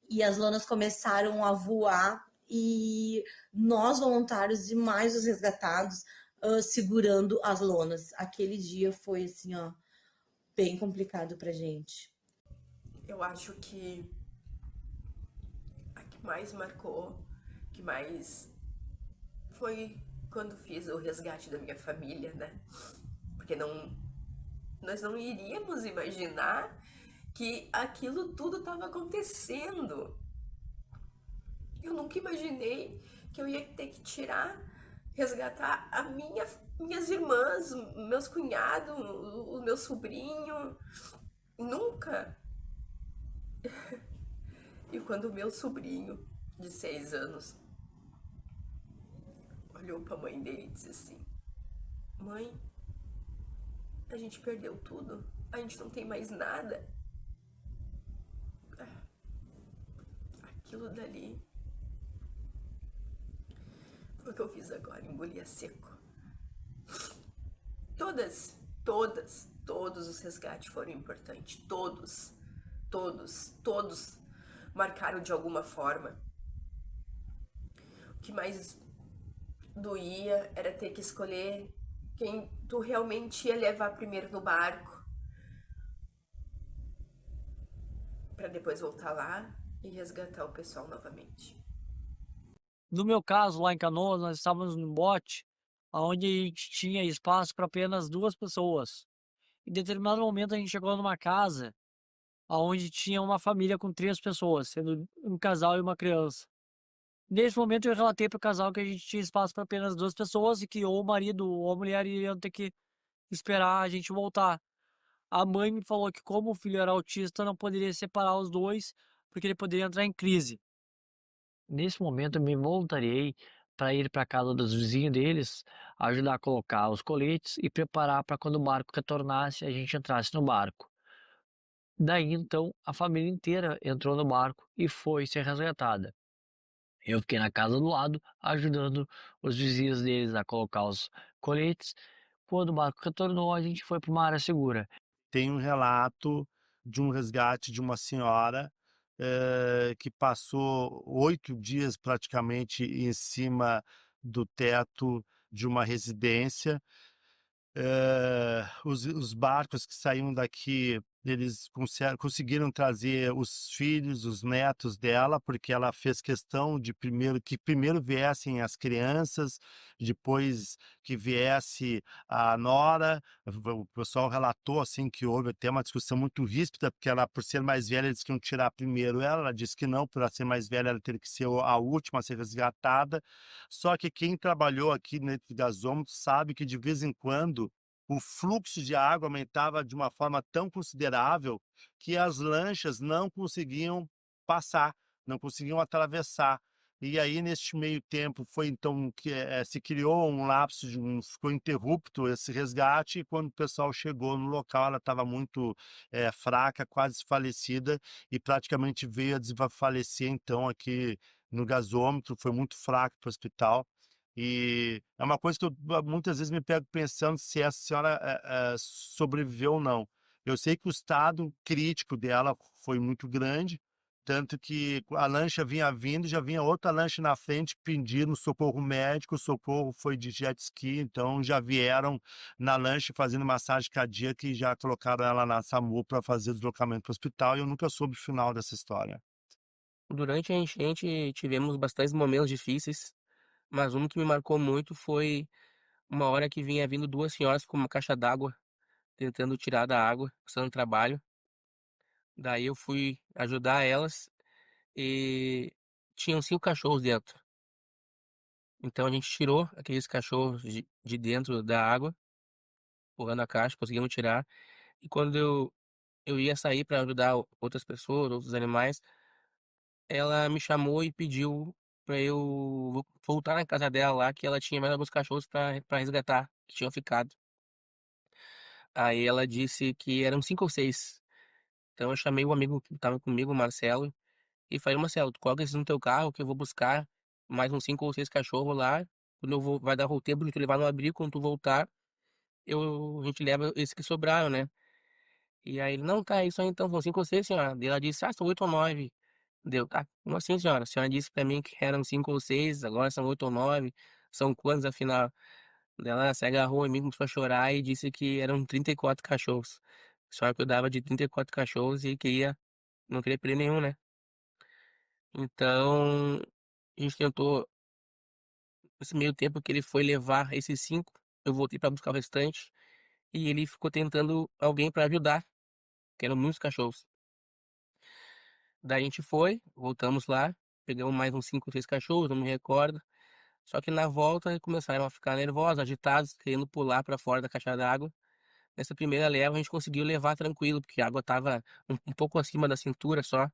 E as lonas começaram a voar, e nós, voluntários, e mais os resgatados, segurando as lonas. Aquele dia foi, assim, ó, bem complicado pra gente. Eu acho que a que mais marcou, que mais foi quando fiz o resgate da minha família, né? Porque nós não iríamos imaginar que aquilo tudo estava acontecendo. Eu nunca imaginei que eu ia ter que resgatar minhas irmãs, meus cunhados, o meu sobrinho. Nunca. E quando o meu sobrinho, de 6 anos, olhou para a mãe dele e disse assim: mãe, a gente perdeu tudo, a gente não tem mais nada. Aquilo dali foi o que eu fiz agora, engolir a seco. Todos os resgates foram importantes. Todos marcaram de alguma forma. O que mais doía era ter que escolher quem tu realmente ia levar primeiro no barco, para depois voltar lá e resgatar o pessoal novamente. No meu caso, lá em Canoas, nós estávamos num bote onde a gente tinha espaço para apenas 2 pessoas. Em determinado momento, a gente chegou numa casa onde tinha uma família com 3 pessoas, sendo um casal e uma criança. Nesse momento, eu relatei para o casal que a gente tinha espaço para apenas 2 pessoas e que ou o marido ou a mulher iriam ter que esperar a gente voltar. A mãe me falou que, como o filho era autista, não poderia separar os dois, porque ele poderia entrar em crise. Nesse momento, eu me voluntariei para ir para a casa dos vizinhos deles, ajudar a colocar os coletes e preparar para quando o barco retornasse, a gente entrasse no barco. Daí, então, a família inteira entrou no barco e foi ser resgatada. Eu fiquei na casa do lado, ajudando os vizinhos deles a colocar os coletes. Quando o barco retornou, a gente foi para uma área segura. Tem um relato de um resgate de uma senhora que passou 8 dias praticamente em cima do teto de uma residência. Os barcos que saíam daqui, eles conseguiram trazer os filhos, os netos dela, porque ela fez questão de primeiro viessem as crianças, depois que viesse a nora. O pessoal relatou assim que houve até uma discussão muito ríspida, porque ela, por ser mais velha, eles queriam tirar primeiro ela disse que não, por ela ser mais velha, ela teria que ser a última a ser resgatada. Só que quem trabalhou aqui dentro do gasômetro sabe que de vez em quando o fluxo de água aumentava de uma forma tão considerável que as lanchas não conseguiam passar, não conseguiam atravessar. E aí, neste meio tempo, foi então que se criou um lapso, ficou interrupto esse resgate, e quando o pessoal chegou no local, ela estava muito fraca, quase falecida, e praticamente veio a desfalecer, então, aqui no gasômetro, foi muito fraco para o hospital. E é uma coisa que eu muitas vezes me pego pensando se essa senhora sobreviveu ou não. Eu sei que o estado crítico dela foi muito grande, tanto que a lancha vinha vindo, já vinha outra lancha na frente pedindo socorro médico, o socorro foi de jet ski, então já vieram na lancha fazendo massagem cardíaca e já colocaram ela na SAMU para fazer deslocamento para o hospital, e eu nunca soube o final dessa história. Durante a enchente, tivemos bastantes momentos difíceis, mas um que me marcou muito foi uma hora que vinha vindo 2 senhoras com uma caixa d'água, tentando tirar da água, passando trabalho. Daí eu fui ajudar elas e tinham 5 cachorros dentro. Então a gente tirou aqueles cachorros de dentro da água, empurrando a caixa, conseguimos tirar. E quando eu ia sair para ajudar outras pessoas, outros animais, ela me chamou e pediu para eu voltar na casa dela lá, que ela tinha mais alguns cachorros para resgatar, que tinham ficado. Aí ela disse que eram 5 ou 6. Então eu chamei o amigo que estava comigo, o Marcelo, e falei: Marcelo, tu coloca esses no teu carro que eu vou buscar mais uns 5 ou 6 cachorros lá. Quando eu vou, vai dar o tempo de tu levar no abrigo, quando tu voltar, a gente leva esses que sobraram, né? E aí ele: não, tá, é isso aí então, são 5 ou 6, senhora. Daí ela disse: são 8 ou 9. Deu, tá, como assim, senhora? A senhora disse pra mim que eram 5 ou 6, agora são 8 ou 9. São quantos afinal? Daí ela se agarrou em mim, começou a chorar e disse que eram 34 cachorros. A senhora cuidava de 34 cachorros e não queria perder nenhum, né? Então, a gente tentou, nesse meio tempo que ele foi levar esses 5, eu voltei pra buscar o restante, e ele ficou tentando alguém pra ajudar, que eram muitos cachorros. Daí a gente foi, voltamos lá, pegamos mais uns 5 ou 6 cachorros, não me recordo. Só que na volta começaram a ficar nervosos, agitados, querendo pular pra fora da caixa d'água. Nessa primeira leva a gente conseguiu levar tranquilo, porque a água estava um pouco acima da cintura só.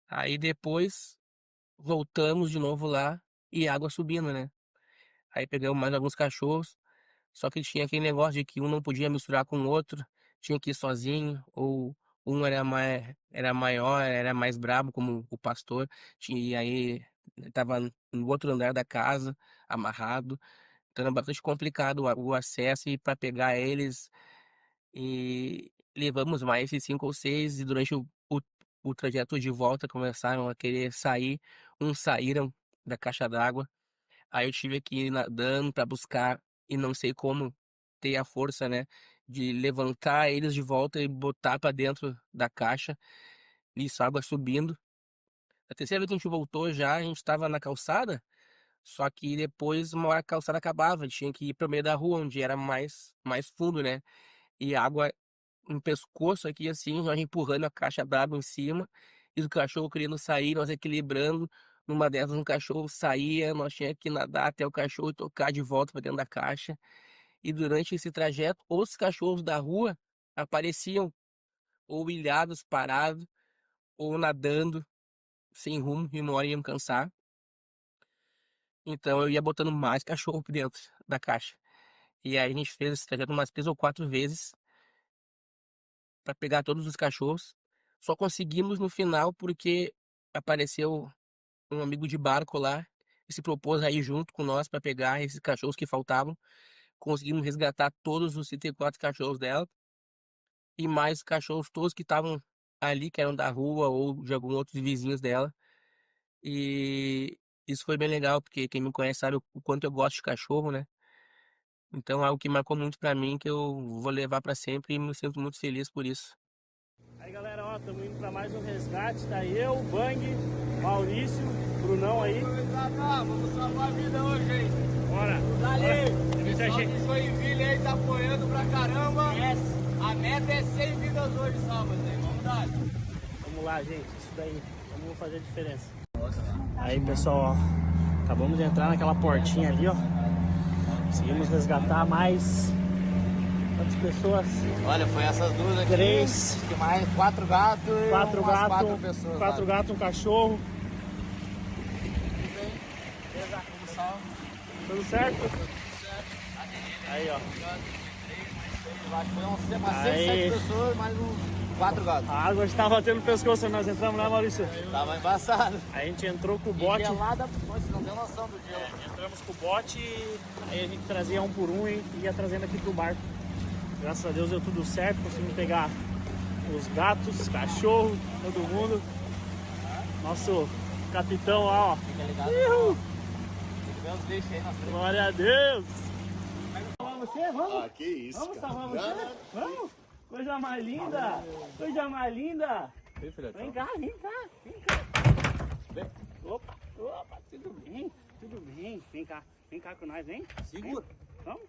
Aí depois voltamos de novo lá e água subindo, né? Aí pegamos mais alguns cachorros, só que tinha aquele negócio de que um não podia misturar com o outro, tinha que ir sozinho, ou Um era maior, era mais brabo, como o pastor, e aí estava no outro andar da casa, amarrado. Então era bastante complicado o acesso e para pegar eles. E levamos mais esses 5 ou 6 e durante o trajeto de volta começaram a querer sair. Uns saíram da caixa d'água. Aí eu tive que ir nadando para buscar e não sei como ter a força, né, de levantar eles de volta e botar para dentro da caixa. Isso, a água subindo. A terceira vez que a gente voltou já, a gente estava na calçada, só que depois uma hora a calçada acabava, tinha que ir para o meio da rua, onde era mais fundo, né? E a água no pescoço aqui, assim, nós empurrando a caixa d'água em cima, e o cachorro querendo sair, nós equilibrando. Numa dessas, um cachorro saía, nós tínhamos que nadar até o cachorro e tocar de volta para dentro da caixa. E durante esse trajeto, os cachorros da rua apareciam ou ilhados, parados, ou nadando, sem rumo, e uma hora iam cansar. Então eu ia botando mais cachorro pra dentro da caixa. E aí a gente fez esse trajeto umas 3 ou 4 vezes para pegar todos os cachorros. Só conseguimos no final porque apareceu um amigo de barco lá e se propôs a ir junto com nós para pegar esses cachorros que faltavam. Conseguimos resgatar todos os 34 cachorros dela e mais cachorros todos que estavam ali, que eram da rua ou de alguns outros vizinhos dela. E isso foi bem legal, porque quem me conhece sabe o quanto eu gosto de cachorro, né? Então é algo que marcou muito pra mim, que eu vou levar pra sempre e me sinto muito feliz por isso. Aí galera, ó, estamos indo para mais um resgate, tá eu, Bang, Maurício, Brunão aí. Vamos salvar a vida hoje, hein? Bora! Valeu! Muita Pessoal gente. de Joinville aí tá apoiando pra caramba. Yes. A meta é 100 vidas hoje, salvas, hein? Vamos dar. Vamos lá, gente, isso daí, vamos fazer a diferença. Aí pessoal, ó, acabamos de entrar naquela portinha ali, ó. Conseguimos resgatar mais... Quantas pessoas? Olha, foi essas duas aqui. 3. Que mais 4 gatos e 4 umas gatos, 4 pessoas. 4 gatos, um cachorro. Tudo certo? Aí, ó. Acho que foi umas 6, Aí. 7 pessoas, mais uns 4 gatos. A água estava batendo no pescoço quando nós entramos, né, Maurício? Tava embaçado. Aí a gente entrou com o bote. Gelada, você não tem noção do gelo. Entramos com o bote e aí a gente trazia um por um e ia trazendo aqui pro barco. Graças a Deus deu tudo certo, conseguimos pegar os gatos, cachorro, todo mundo. Nosso capitão lá, ó. Fica ligado. Tem que ver os bichos aí na frente. Glória a Deus! Vamos você? Vamos? Ah, que isso, Vamos cara. salvar você? Vamos! Coisa mais linda! Coisa mais linda! Vem cá, vem cá, vem cá. Opa, opa, tudo bem, tudo bem. Vem cá com nós, vem. Segura. Vamos?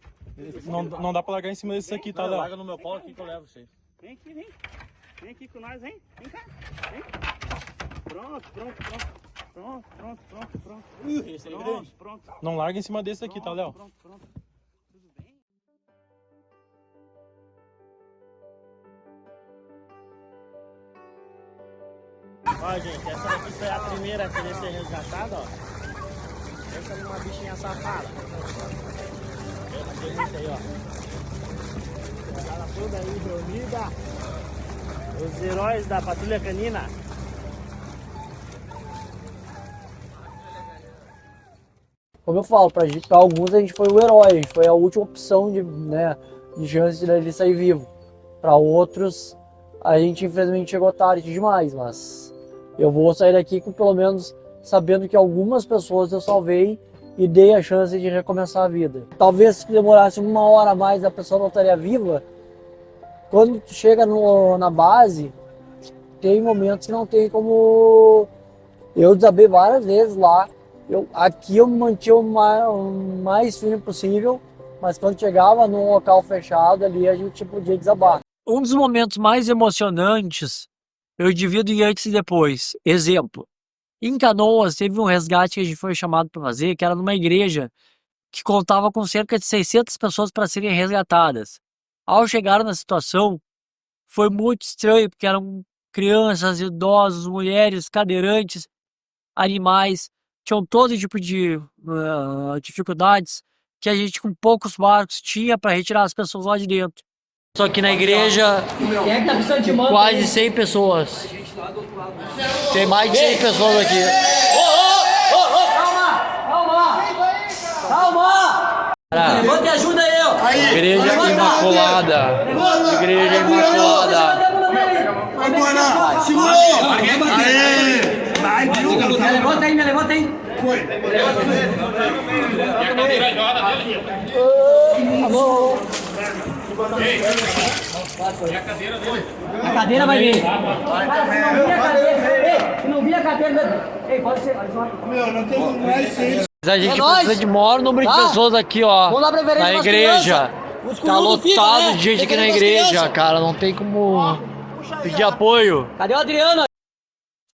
Não dá pra largar em cima desse aqui, tá, Léo? Larga no meu colo aqui que eu levo vocês. Vem aqui, vem. Vem aqui com nós, vem. Vem cá. Vem. Pronto. Esse aí é Pronto, grande. pronto. Não larga em cima desse aqui, tá, Léo? Pronto. Tudo bem? Ó, gente, essa daqui foi a primeira a querer ser resgatada, ó. Essa é uma bichinha safada. Tem muita aí, ó. Ela toda aí reunida. Os heróis da Patrulha Canina. Como eu falo, pra alguns a gente foi o herói, a gente foi a última opção de, né, de chance de ele sair vivo. Para outros, a gente infelizmente chegou tarde demais, mas eu vou sair daqui com pelo menos sabendo que algumas pessoas eu salvei e dei a chance de recomeçar a vida. Talvez se demorasse 1 hora a mais a pessoa não estaria viva. Quando tu chega na base, tem momentos que não tem como... Eu desabei várias vezes lá. Aqui eu me mantinha o mais firme possível, mas quando chegava num local fechado ali, a gente podia desabar. Um dos momentos mais emocionantes, eu divido em antes e depois. Exemplo, em Canoas teve um resgate que a gente foi chamado para fazer, que era numa igreja que contava com cerca de 600 pessoas para serem resgatadas. Ao chegar na situação, foi muito estranho, porque eram crianças, idosos, mulheres, cadeirantes, animais, tinham todo tipo de dificuldades que a gente com poucos barcos tinha para retirar as pessoas lá de dentro. Só que na igreja, Quem é que tá precisando de mão? quase 100 pessoas. Tem mais de 100 pessoas aqui. Calma! Cara, Levanta e ajuda eu! Igreja Imaculada. Igreja Imaculada. Agora! Segura! Vai, viu? Levanta aí, me levanta aí! Foi! A cadeira vai vir. Cara, se não vir a cadeira... Ei, pode ser. Meu, não tem mais isso. Mas a gente precisa de maior número de pessoas aqui, ó. Vamos dar preferência Na pras igreja. crianças. Tá lotado de gente aqui na igreja, cara. Não tem como pedir apoio. Cadê o Adriano?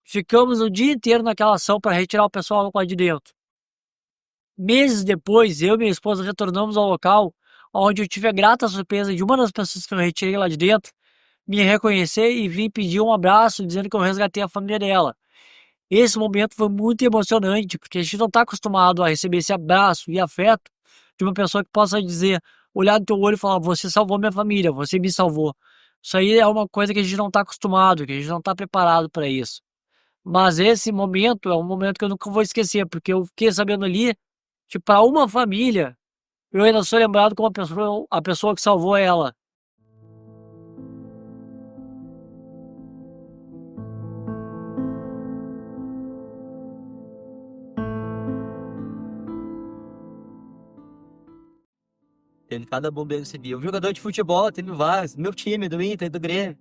Ficamos o dia inteiro naquela ação para retirar o pessoal lá de dentro. Meses depois, eu e minha esposa retornamos ao local, onde eu tive a grata surpresa de uma das pessoas que eu retirei lá de dentro me reconhecer e vir pedir um abraço, dizendo que eu resgatei a família dela. Esse momento foi muito emocionante, porque a gente não está acostumado a receber esse abraço e afeto de uma pessoa que possa dizer, olhar no teu olho e falar, você salvou minha família, você me salvou. Isso aí é uma coisa que a gente não está acostumado, que a gente não está preparado para isso. Mas esse momento é um momento que eu nunca vou esquecer, porque eu fiquei sabendo ali que para uma família, eu ainda sou lembrado como a pessoa que salvou ela. Teve cada bombeiro civil. Jogador de futebol, teve vários. Meu time, do Inter, do Grêmio,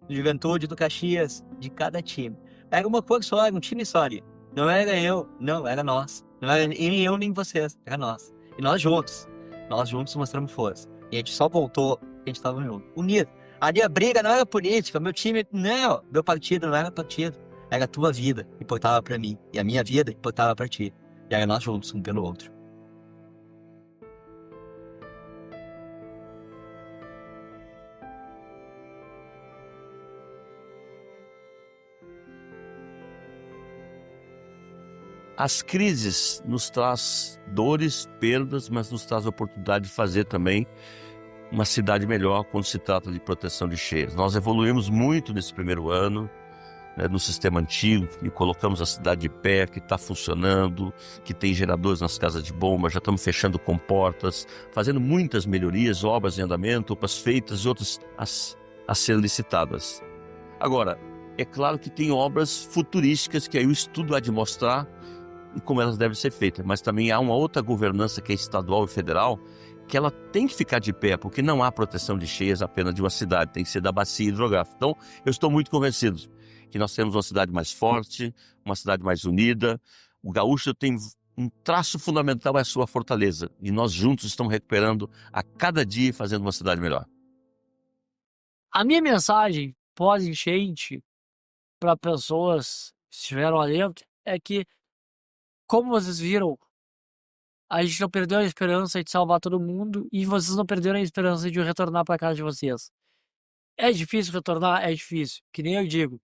do Juventude, do Caxias, de cada time. Era uma cor só, era um time só ali. Não era eu, não, era nós. Não era nem eu nem vocês, era nós. E nós juntos mostramos força. E a gente só voltou, a gente estava unido. Ali a briga não era política, meu time, não, meu partido não era partido. Era a tua vida, importava pra mim. E a minha vida importava pra ti. E era nós juntos, um pelo outro. As crises nos traz dores, perdas, mas nos traz a oportunidade de fazer também uma cidade melhor quando se trata de proteção de cheias. Nós evoluímos muito nesse primeiro ano, né, no sistema antigo, e colocamos a cidade de pé, que está funcionando, que tem geradores nas casas de bomba, já estamos fechando comportas, fazendo muitas melhorias, obras em andamento, outras feitas e outras a ser licitadas. Agora, é claro que tem obras futurísticas que aí o estudo há de mostrar e como elas devem ser feitas, mas também há uma outra governança que é estadual e federal, que ela tem que ficar de pé, porque não há proteção de cheias apenas de uma cidade, tem que ser da bacia hidrográfica. Então, eu estou muito convencido que nós temos uma cidade mais forte, uma cidade mais unida. O gaúcho tem um traço fundamental, é a sua fortaleza, e nós juntos estamos recuperando a cada dia e fazendo uma cidade melhor. A minha mensagem pós-enchente para pessoas que estiveram lá dentro é que, como vocês viram, a gente não perdeu a esperança de salvar todo mundo e vocês não perderam a esperança de retornar para casa de vocês. É difícil retornar? É difícil. Que nem eu digo.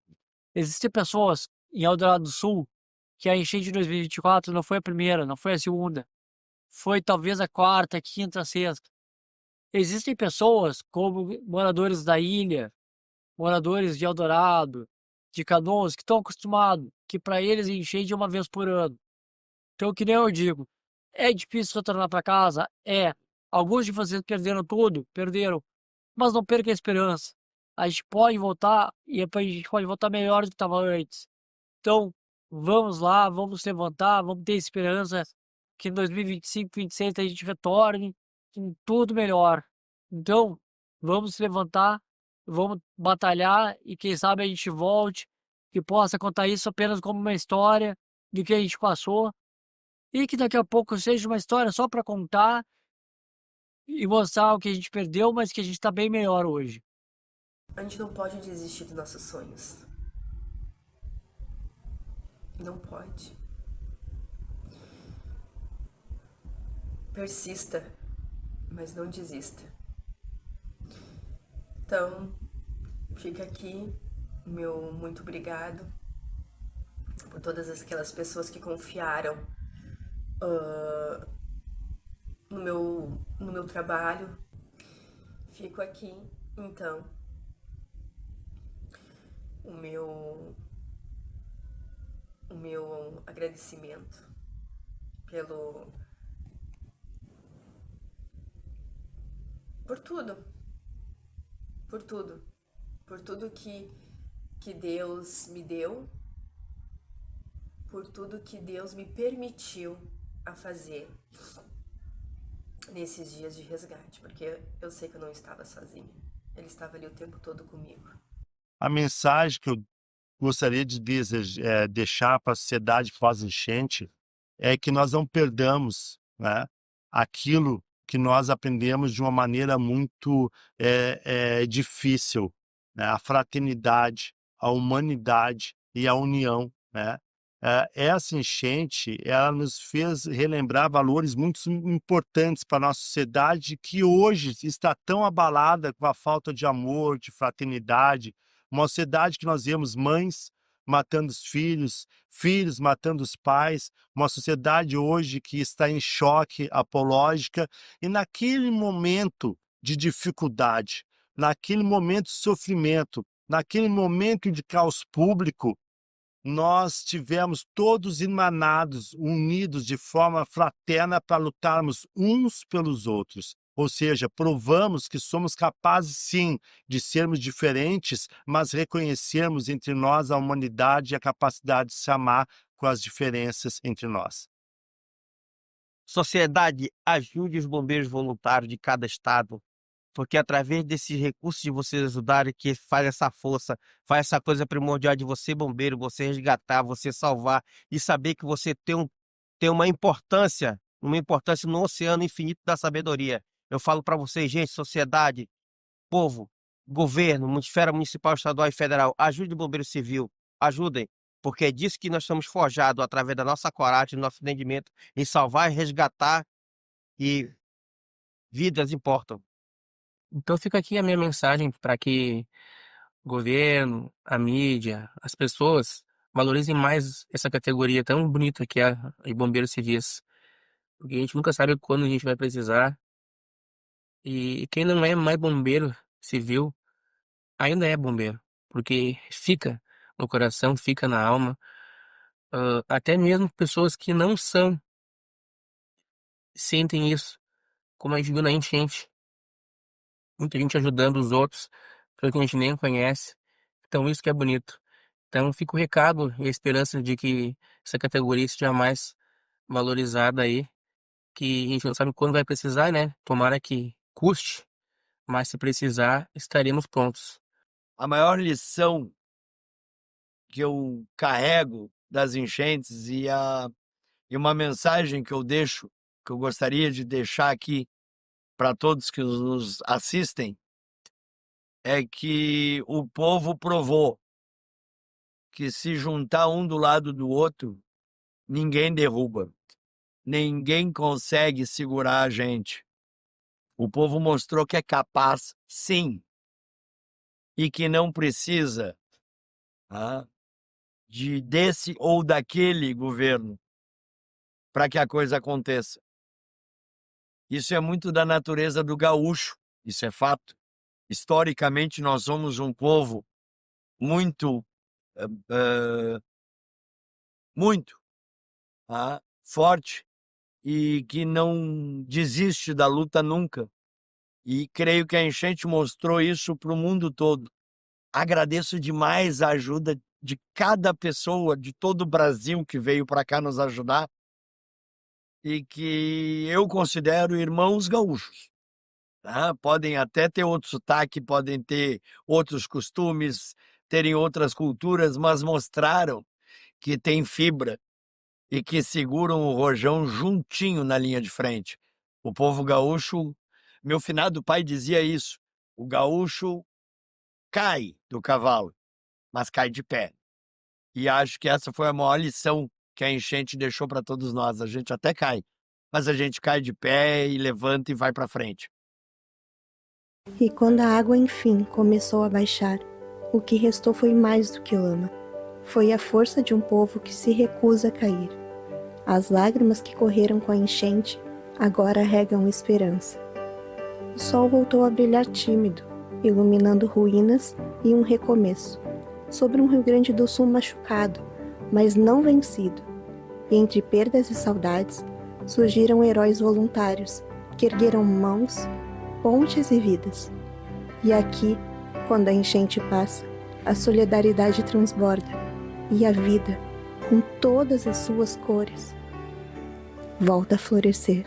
Existem pessoas em Eldorado do Sul que a enchente de 2024 não foi a primeira, não foi a segunda. Foi talvez a quarta, a quinta, a sexta. Existem pessoas como moradores da ilha, moradores de Eldorado, de Canoas, que estão acostumados, que para eles enchente é uma vez por ano. Então, que nem eu digo, é difícil retornar para casa? É. Alguns de vocês perderam tudo? Perderam. Mas não perca a esperança. A gente pode voltar e a gente pode voltar melhor do que estava antes. Então, vamos lá, vamos levantar, vamos ter esperança que em 2025, 2026 a gente retorne com tudo melhor. Então, vamos se levantar, vamos batalhar e quem sabe a gente volte, que possa contar isso apenas como uma história do que a gente passou e que daqui a pouco seja uma história só para contar e mostrar o que a gente perdeu, mas que a gente está bem melhor hoje. A gente não pode desistir dos nossos sonhos. Não pode. Persista, mas não desista. Então, fica aqui meu muito obrigado por todas aquelas pessoas que confiaram no meu trabalho. Fico aqui Então, o meu agradecimento por tudo que Deus me deu, por tudo que Deus me permitiu a fazer nesses dias de resgate, porque eu sei que eu não estava sozinha. Ele estava ali o tempo todo comigo. A mensagem que eu gostaria de deixar para a sociedade pós-enchente é que nós não perdamos, né, aquilo que nós aprendemos de uma maneira muito difícil, né, a fraternidade, a humanidade e a união, né? Essa enchente, ela nos fez relembrar valores muito importantes para a nossa sociedade que hoje está tão abalada com a falta de amor, de fraternidade, uma sociedade que nós vemos mães matando os filhos, filhos matando os pais, uma sociedade hoje que está em choque apológica, e naquele momento de dificuldade, naquele momento de sofrimento, naquele momento de caos público, nós tivemos todos irmanados, unidos de forma fraterna para lutarmos uns pelos outros. Ou seja, provamos que somos capazes, sim, de sermos diferentes, mas reconhecermos entre nós a humanidade e a capacidade de se amar com as diferenças entre nós. Sociedade, ajude os bombeiros voluntários de cada estado, porque através desses recursos de vocês ajudarem, que faz essa força, faz essa coisa primordial de você, bombeiro, você resgatar, você salvar, e saber que você tem uma importância no oceano infinito da sabedoria. Eu falo para vocês, gente, sociedade, povo, governo, esfera municipal, estadual e federal, ajude o bombeiro civil, ajudem, porque é disso que nós estamos forjados, através da nossa coragem, do nosso entendimento, em salvar e resgatar, e vidas importam. Então fica aqui a minha mensagem para que o governo, a mídia, as pessoas valorizem mais essa categoria tão bonita que é a bombeiros civis. Porque a gente nunca sabe quando a gente vai precisar. E quem não é mais bombeiro civil, ainda é bombeiro. Porque fica no coração, fica na alma. Até mesmo pessoas que não são, sentem isso. Como a gente viu na enchente. Muita gente ajudando os outros, pelo que a gente nem conhece. Então isso que é bonito. Então fica o recado e a esperança de que essa categoria seja mais valorizada aí, que a gente não sabe quando vai precisar, né? Tomara que custe, mas se precisar, estaremos prontos. A maior lição que eu carrego das enchentes e uma mensagem que eu deixo, que eu gostaria de deixar aqui para todos que nos assistem, é que o povo provou que se juntar um do lado do outro, ninguém derruba. Ninguém consegue segurar a gente. O povo mostrou que é capaz, sim, e que não precisa desse ou daquele governo para que a coisa aconteça. Isso é muito da natureza do gaúcho, isso é fato. Historicamente, nós somos um povo muito forte e que não desiste da luta nunca. E creio que a enchente mostrou isso para o mundo todo. Agradeço demais a ajuda de cada pessoa de todo o Brasil que veio para cá nos ajudar e que eu considero irmãos gaúchos. Podem até ter outro sotaque, podem ter outros costumes, terem outras culturas, mas mostraram que tem fibra e que seguram o rojão juntinho na linha de frente. O povo gaúcho, meu finado pai dizia isso, o gaúcho cai do cavalo, mas cai de pé. E acho que essa foi a maior lição que a enchente deixou para todos nós. A gente até cai, mas a gente cai de pé e levanta e vai para frente. E quando a água enfim começou a baixar, o que restou foi mais do que lama. Foi a força de um povo que se recusa a cair. As lágrimas que correram com a enchente agora regam esperança. O sol voltou a brilhar tímido, iluminando ruínas e um recomeço, sobre um Rio Grande do Sul machucado, mas não vencido. E entre perdas e saudades, surgiram heróis voluntários, que ergueram mãos, pontes e vidas. E aqui, quando a enchente passa, a solidariedade transborda, e a vida, com todas as suas cores, volta a florescer.